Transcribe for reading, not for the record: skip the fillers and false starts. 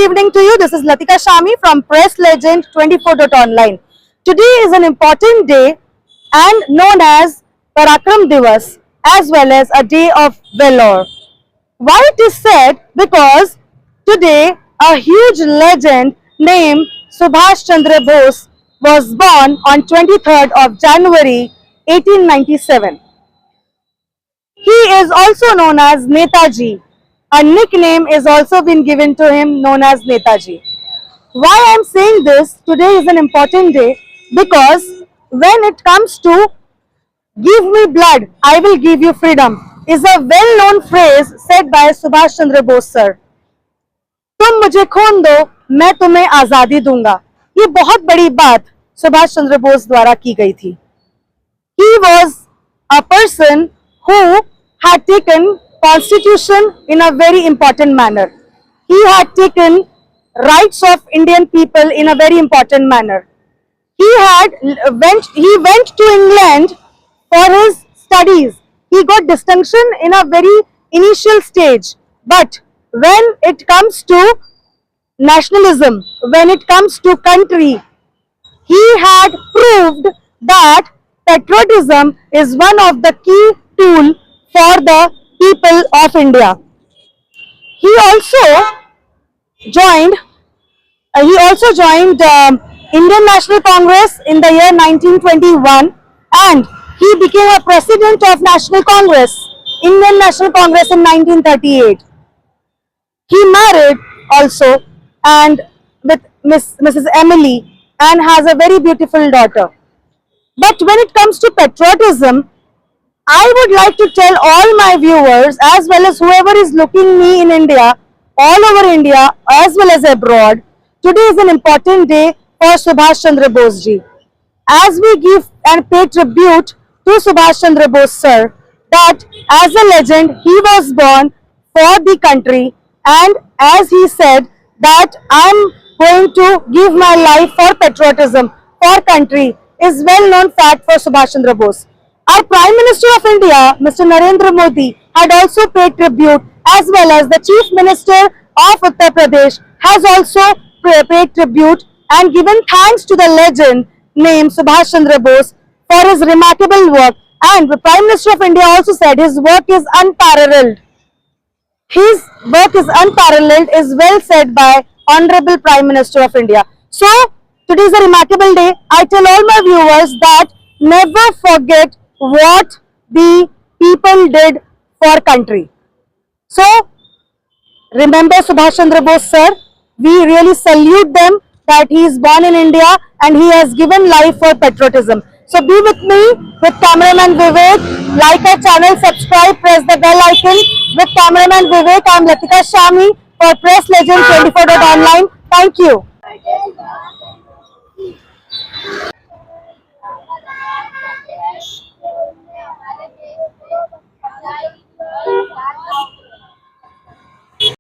evening to you. This is Latika Shami from Press Legend 24.online. Today is an important day and known as Parakram Divas as well as a day of valor. Why it is said? Because today a huge legend named Subhash Chandra Bose was born on 23rd of January 1897. He is also known as Netaji. A nickname is also been given to him known as Netaji. Why I am saying this, today is an important day because when it comes to give me blood, I will give you freedom is a well known phrase said by Subhash Chandra Bose sir. तुम मुझे खून दो, मैं तुम्हें आजादी दूंगा. ये बहुत बड़ी बात सुभाष चंद्र बोस द्वारा की गई थी. He was a person who had taken Constitution in a very important manner. He had taken rights of Indian people in a very important manner. He went to England for his studies. He got distinction in a very initial stage. But when it comes to nationalism, when it comes to country, he had proved that patriotism is one of the key tools for the people of India. He also joined Indian National Congress in the year 1921 and he became a president of National Congress, Indian National Congress in 1938. He married also and with Mrs. Emily and has a very beautiful daughter. But when it comes to patriotism, I would like to tell all my viewers as well as whoever is looking me in India, all over India as well as abroad, today is an important day for Subhash Chandra Bose ji. As we give and pay tribute to Subhash Chandra Bose sir, that as a legend he was born for the country and as he said that I am going to give my life for patriotism, for country is well known fact for Subhash Chandra Bose. Our Prime Minister of India, Mr. Narendra Modi, had also paid tribute as well as the Chief Minister of Uttar Pradesh has also paid tribute and given thanks to the legend named Subhash Chandra Bose for his remarkable work, and the Prime Minister of India also said his work is unparalleled. His work is unparalleled is well said by Honorable Prime Minister of India. So, today is a remarkable day. I tell all my viewers that never forget what the people did for country. So, remember Subhash Chandra Bose sir. We really salute them that he is born in India and he has given life for patriotism. So be with me with cameraman Vivek. Like our channel, subscribe, press the bell icon. With cameraman Vivek, I am Latika Shami for Press Legend 24.online. Thank you.